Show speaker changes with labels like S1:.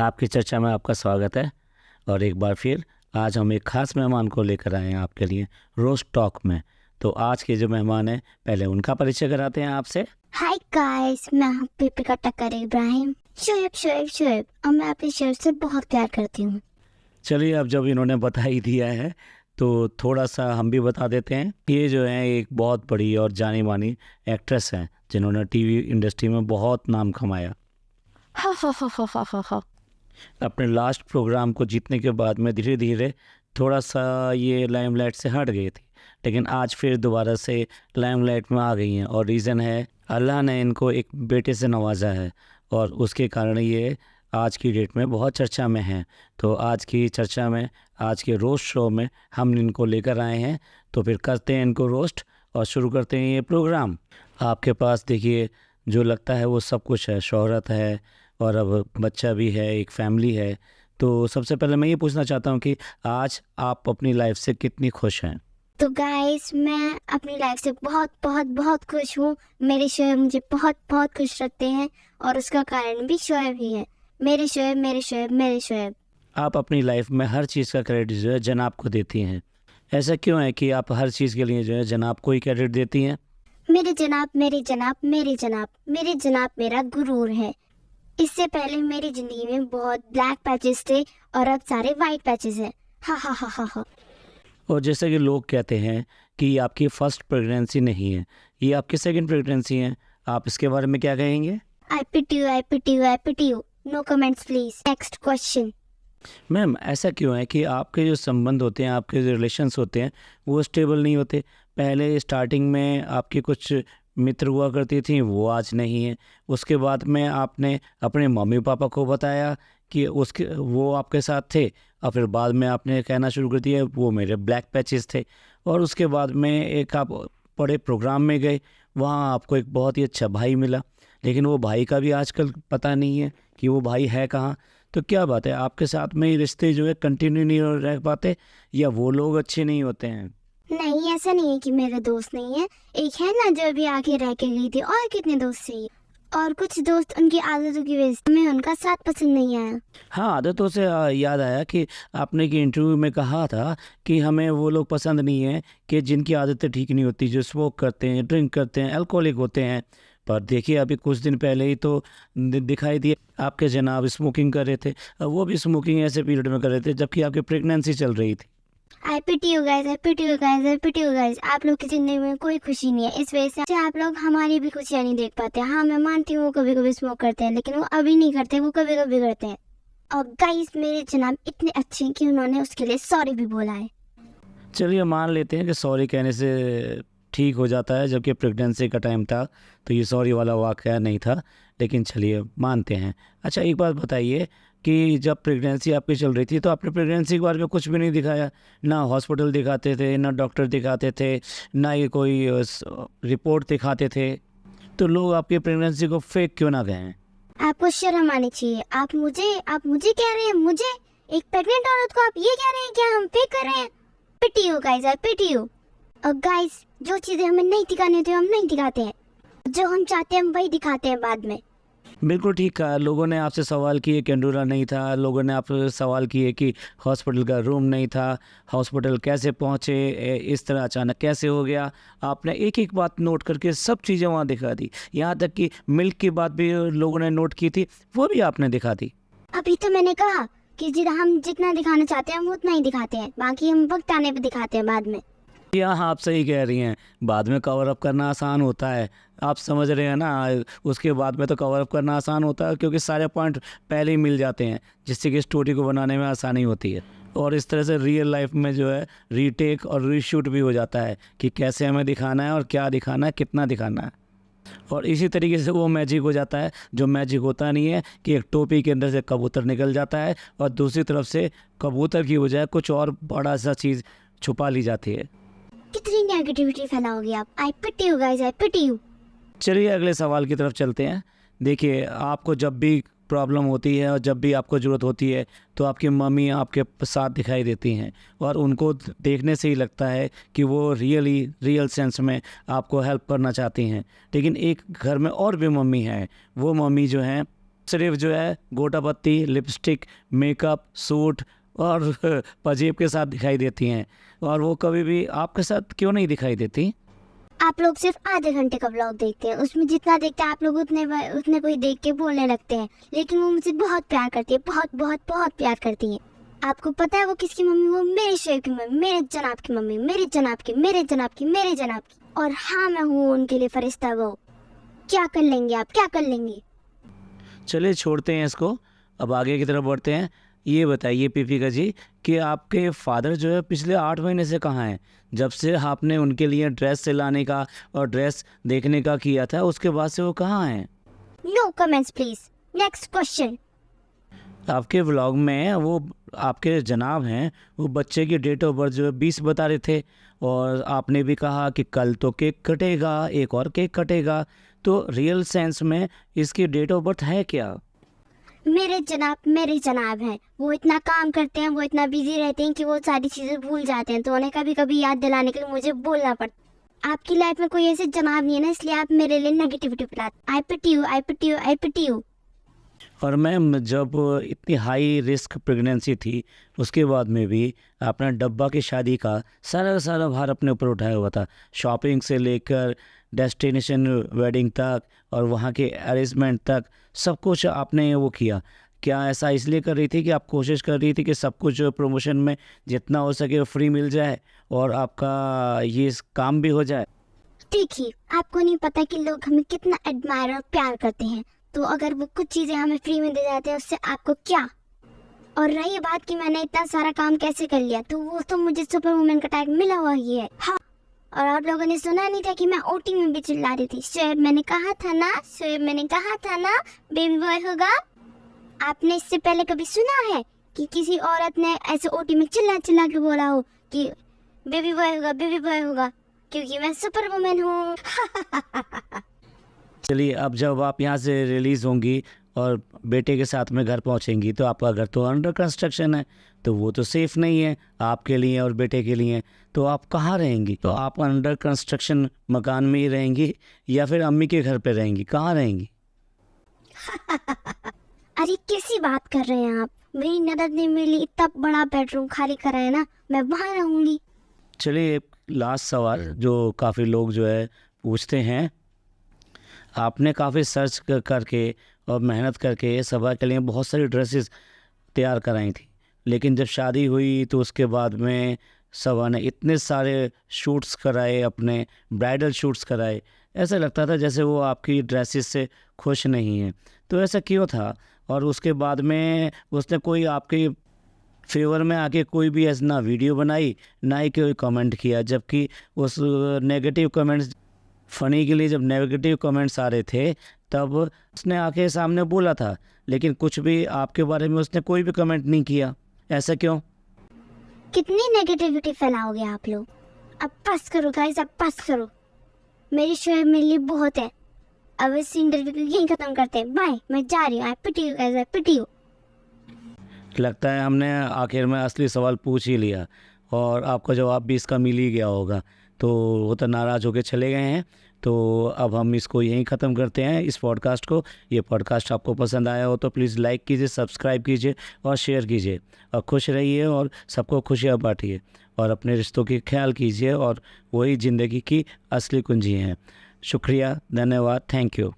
S1: आपकी चर्चा में आपका स्वागत है। और एक बार फिर आज हम एक ख़ास मेहमान को लेकर आए हैं आपके लिए रोस्ट टॉक में। तो आज के जो मेहमान हैं पहले उनका परिचय कराते हैं आपसे।
S2: हाय गाइस, मैं हूँ पीपिका टक्कर इब्राहिम। शोएब और मैं अपने शोएब से बहुत प्यार करती हूँ।
S1: चलिए, अब जब इन्होंने बता ही दिया है तो थोड़ा सा हम भी बता देते हैं। ये जो है एक बहुत बड़ी और जानी मानी एक्ट्रेस हैं जिन्होंने टीवी इंडस्ट्री में बहुत नाम कमाया।
S2: हा हा हा हा हा हा हा।
S1: अपने लास्ट प्रोग्राम को जीतने के बाद में धीरे धीरे थोड़ा सा ये लाइमलाइट से हट गई थी, लेकिन आज फिर दोबारा से लाइमलाइट में आ गई हैं। और रीज़न है अल्लाह ने इनको एक बेटे से नवाजा है और उसके कारण ये आज की डेट में बहुत चर्चा में हैं। तो आज की चर्चा में, आज के रोस्ट शो में हम इनको लेकर आए हैं। तो फिर करते हैं इनको रोस्ट और शुरू करते हैं ये प्रोग्राम। आपके पास देखिए जो लगता है वो सब कुछ है, शोहरत है और अब बच्चा भी है, एक फैमिली है। तो सबसे पहले मैं ये पूछना चाहता हूँ कि आज आप अपनी लाइफ से कितनी खुश हैं?
S2: तो गाइस, मैं अपनी लाइफ से बहुत बहुत बहुत खुश हूँ। मेरे शोएब मुझे बहुत बहुत खुश रखते हैं और उसका कारण भी शोएब ही है। मेरे शोएब मेरे शोएब मेरे शोएब।
S1: आप अपनी लाइफ में हर चीज़ का क्रेडिट जो है जनाब को देती हैं। ऐसा क्यों है कि आप हर चीज़ के लिए जो है जनाब को ही क्रेडिट देती हैं?
S2: मेरे जनाब मेरे जनाब मेरे जनाब मेरे जनाब मेरा गुरूर है। इससे पहले मेरी जिंदगी में बहुत ब्लैक पैचेस थे और अब सारे वाइट पैचेस हैं। हा हा हा हा हा।
S1: और जैसे कि लोग कहते हैं कि ये आपकी फर्स्ट प्रेगनेंसी नहीं है, ये आपकी सेकंड प्रेगनेंसी है। आप इसके बारे में क्या कहेंगे?
S2: I pity you, I pity you, I pity you. No comments please. Next question.
S1: Ma'am, ऐसा क्यों है कि आपके जो संबंध होते हैं, आपके जो रिलेशंस होते हैं वो स्टेबल नहीं होते? पहले स्टार्टिंग में आपकी कुछ मित्र हुआ करती थी, वो आज नहीं है। उसके बाद में आपने अपने मम्मी पापा को बताया कि उसके वो आपके साथ थे, और फिर बाद में आपने कहना शुरू कर दिया वो मेरे ब्लैक पैचेस थे। और उसके बाद में एक आप बड़े प्रोग्राम में गए, वहाँ आपको एक बहुत ही अच्छा भाई मिला, लेकिन वो भाई का भी आजकल पता नहीं है कि वो भाई है कहाँ। तो क्या बात है, आपके साथ में ये रिश्ते जो है कंटिन्यू नहीं रह पाते, या वो लोग अच्छे नहीं होते हैं?
S2: नहीं, ऐसा नहीं है कि मेरे दोस्त नहीं है। एक है ना जो अभी आके रह के गई थी, और कितने दोस्त चाहिए। और कुछ दोस्त उनकी आदतों की वजह से हमें उनका साथ पसंद नहीं आया।
S1: हाँ, आदतों से याद आया कि आपने कि इंटरव्यू में कहा था कि हमें वो लोग पसंद नहीं हैं कि जिनकी आदतें ठीक नहीं होती, जो स्मोक करते हैं, ड्रिंक करते हैं, अल्कोहलिक होते हैं। पर देखिए अभी कुछ दिन पहले ही तो दिखाई दिए आपके जनाब स्मोकिंग कर रहे थे, वो भी स्मोकिंग ऐसे पीरियड में कर रहे थे जबकि आपकी प्रेगनेंसी चल रही थी।
S2: I pity you guys, I pity you guys, I pity you guys. आप लोग की जिंदगी में कोई खुशी नहीं है, इस वजह से आप लोग हमारी भी खुशियाँ नहीं देख पाते। हाँ, मैं मानती हूँ वो कभी कभी स्मोक करते हैं, लेकिन वो अभी नहीं करते, वो कभी कभी करते हैं। और गाइस, मेरे जनाब इतने अच्छे हैं कि उन्होंने उसके लिए सॉरी भी बोला है।
S1: चलिए मान लेते हैं कि सॉरी कहने से ठीक हो जाता है, जबकि प्रेगनेंसी का टाइम था तो ये सॉरी वाला वाक़या नहीं था, लेकिन चलिए मानते हैं। अच्छा, एक बात बताइए कि जब प्रेगनेंसी आपकी चल रही थी तो आपने प्रेगनेंसी के बारे में कुछ भी नहीं दिखाया, ना हॉस्पिटल दिखाते थे, ना डॉक्टर दिखाते थे, ना ये कोई रिपोर्ट दिखाते थे। तो लोग आपकी प्रेगनेंसी को फेक क्यों ना कहें?
S2: आपको शर्म आनी चाहिए। आप मुझे कह रहे हैं, मुझे एक प्रेग्नेंट औरत को आप ये कह रहे हैं क्या हम फेक कर रहे हैं? Pity you guys, I pity you. और गाइस, जो चीजें हमें नहीं दिखानी होती हम नहीं दिखाते हैं, जो हम चाहते हैं हम वही दिखाते हैं बाद में।
S1: बिल्कुल ठीक कहा। लोगों ने आपसे सवाल किए कैंडूरा नहीं था, लोगों ने आपसे सवाल किए कि हॉस्पिटल का रूम नहीं था, हॉस्पिटल कैसे पहुँचे, इस तरह अचानक कैसे हो गया। आपने एक एक बात नोट करके सब चीज़ें वहाँ दिखा दी, यहाँ तक कि मिल्क की बात भी लोगों ने नोट की थी, वो भी आपने दिखा दी।
S2: अभी तो मैंने कहा कि हम जितना दिखाना चाहते हैं हम उतना ही दिखाते हैं, बाकी हम वक्त आने पे दिखाते हैं बाद में।
S1: हाँ, आप सही कह रही हैं। बाद में कवर अप करना आसान होता है, आप समझ रहे हैं ना। उसके बाद में तो कवर अप करना आसान होता है क्योंकि सारे पॉइंट पहले ही मिल जाते हैं, जिससे कि स्टोरी को बनाने में आसानी होती है। और इस तरह से रियल लाइफ में जो है रीटेक और रीशूट भी हो जाता है कि कैसे हमें दिखाना है और क्या दिखाना है, कितना दिखाना है। और इसी तरीके से वो मैजिक हो जाता है जो मैजिक होता नहीं है कि एक टोपी के अंदर से कबूतर निकल जाता है और दूसरी तरफ से कबूतर की बजाय कुछ और बड़ा सा चीज़ छुपा ली जाती है।
S2: कितनी नेगेटिविटी फैलाओगे आप? I pity you guys, I pity you.
S1: चलिए अगले सवाल की तरफ चलते हैं। देखिए, आपको जब भी प्रॉब्लम होती है और जब भी आपको ज़रूरत होती है तो आपकी मम्मी आपके साथ दिखाई देती हैं, और उनको देखने से ही लगता है कि वो रियल सेंस में आपको हेल्प करना चाहती हैं। लेकिन एक घर में और भी मम्मी है, वो मम्मी जो हैं सिर्फ जो है गोटा पत्ती, लिपस्टिक, मेकअप, सूट और पजेब के साथ दिखाई देती हैं, और वो कभी भी आपके साथ क्यों नहीं दिखाई देती?
S2: आप लोग सिर्फ आधे घंटे का ब्लॉग देखते हैं, उसमें जितना देखते हैं आप लोग उतने को ही देख के बोलने लगते हैं। लेकिन वो मुझसे बहुत प्यार करती है, बहुत बहुत बहुत प्यार करती है। आपको पता है वो किसकी मम्मी? वो मेरे शोएब की मम्मी, मेरे जनाब की मम्मी, मेरे जनाब की, मेरे जनाब की, मेरे जनाब की। और हाँ, मैं हूँ उनके लिए फरिश्ता बहू। क्या कर लेंगे आप, क्या कर लेंगे?
S1: चलिए छोड़ते हैं इसको, अब आगे की तरफ बढ़ते हैं। ये बताइए पीपिका जी कि आपके फादर जो है पिछले 8 महीने से कहाँ हैं? जब से आपने उनके लिए ड्रेस सिलाने का और ड्रेस देखने का किया था, उसके बाद से वो कहाँ हैं?
S2: No comments please, next question.
S1: आपके व्लॉग में वो आपके जनाब हैं, वो बच्चे की डेट ऑफ बर्थ जो है 20 बता रहे थे, और आपने भी कहा कि कल तो केक कटेगा, एक और केक कटेगा। तो रियल सेंस में इसकी डेट ऑफ बर्थ है क्या?
S2: मेरे जनाब हैं। वो इतना काम करते हैं, वो इतना बिजी रहते हैं कि वो सारी चीजें भूल जाते हैं, तो उन्हें कभी कभी याद दिलाने के लिए मुझे बोलना पड़ता। आपकी लाइफ में कोई ऐसे जनाब नहीं है ना, इसलिए आप मेरे लिए नेगेटिविटी फैलाते। I pity you, I pity you, I pity you.
S1: और मैम जब इतनी हाई रिस्क प्रेगनेंसी थी, उसके बाद में भी आपने डब्बा की शादी का सारा भार अपने ऊपर उठाया हुआ था, शॉपिंग से लेकर डेस्टिनेशन वेडिंग तक और वहाँ के अरेंजमेंट तक, सब कुछ आपने वो किया। क्या ऐसा इसलिए कर रही थी कि आप कोशिश कर रही थी कि सब कुछ प्रमोशन में जितना हो सके फ्री मिल जाए और आपका ये काम भी हो जाए?
S2: देखिए, आपको नहीं पता कि लोग हमें कितना एडमायर और प्यार करते हैं, तो अगर वो कुछ चीजें हमें फ्री में दे जाते हैं उससे आपको क्या। और रही बात कि मैंने इतना सारा काम कैसे कर लिया, तो वो तो मुझे सुपर वुमेन का टैग मिला हुआ ही है। हाँ, और आप लोगों ने सुना नहीं था कि मैं ओटी में भी चिल्ला रही थी, शोएब मैंने कहा था ना, शोएब मैंने कहा था ना बेबी बॉय होगा। आपने इससे पहले कभी सुना है कि किसी औरत ने ऐसे ओटी में चिल्ला चिल्ला के बोला हो कि बेबी बॉय होगा, बेबी बॉय होगा? क्योंकि मैं सुपर वुमेन हूँ।
S1: चलिए, अब जब आप यहाँ से रिलीज़ होंगी और बेटे के साथ में घर पहुँचेंगी, तो आपका घर तो अंडर कंस्ट्रक्शन है, तो वो तो सेफ़ नहीं है आपके लिए और बेटे के लिए। तो आप कहाँ रहेंगी? तो आप अंडर कंस्ट्रक्शन मकान में ही रहेंगी या फिर अम्मी के घर पे रहेंगी? कहाँ रहेंगी?
S2: अरे कैसी बात कर रहे हैं आप? मेरी ननद ने मेरे लिए इतना बड़ा बेडरूम खाली करा है ना, मैं वहाँ रहूंगी।
S1: चलिए, लास्ट सवाल जो काफ़ी लोग जो है पूछते हैं, आपने काफ़ी सर्च करके और मेहनत करके सभा के लिए बहुत सारी ड्रेसेस तैयार कराई थी, लेकिन जब शादी हुई तो उसके बाद में सभा ने इतने सारे शूट्स कराए, अपने ब्राइडल शूट्स कराए, ऐसा लगता था जैसे वो आपकी ड्रेसेस से खुश नहीं है। तो ऐसा क्यों था? और उसके बाद में उसने कोई आपके फेवर में आके कोई भी ऐसा ना वीडियो बनाई, ना ही कोई कमेंट किया, जबकि उस नेगेटिव कमेंट्स फ़नी के लिए जब नेगेटिव कमेंट्स आ रहे थे तब उसने आके सामने बोला था, लेकिन कुछ भी आपके बारे में उसने कोई भी कमेंट नहीं किया। ऐसा क्यों?
S2: कितनी नेगेटिविटी फैलाओगे आप लोग? अब बस करो गाइस, अब बस करो। मेरी शोएब मेरे लिए बहुत है। अब इस इंटरव्यू को यहीं खत्म करते हैं। बाय, मैं जा रही हूँ। I pity you guys, I pity you.
S1: लगता है हमने आखिर में असली सवाल पूछ ही लिया और आपका जवाब भी इसका मिल ही गया होगा, तो वो तो नाराज़ होकर चले गए हैं। तो अब हम इसको यहीं ख़त्म करते हैं, इस पॉडकास्ट को। ये पॉडकास्ट आपको पसंद आया हो तो प्लीज़ लाइक कीजिए, सब्सक्राइब कीजिए और शेयर कीजिए, और खुश रहिए और सबको खुशियाँ बांटिए और अपने रिश्तों की ख्याल कीजिए, और वही ज़िंदगी की असली कुंजी हैं। शुक्रिया, धन्यवाद, थैंक यू।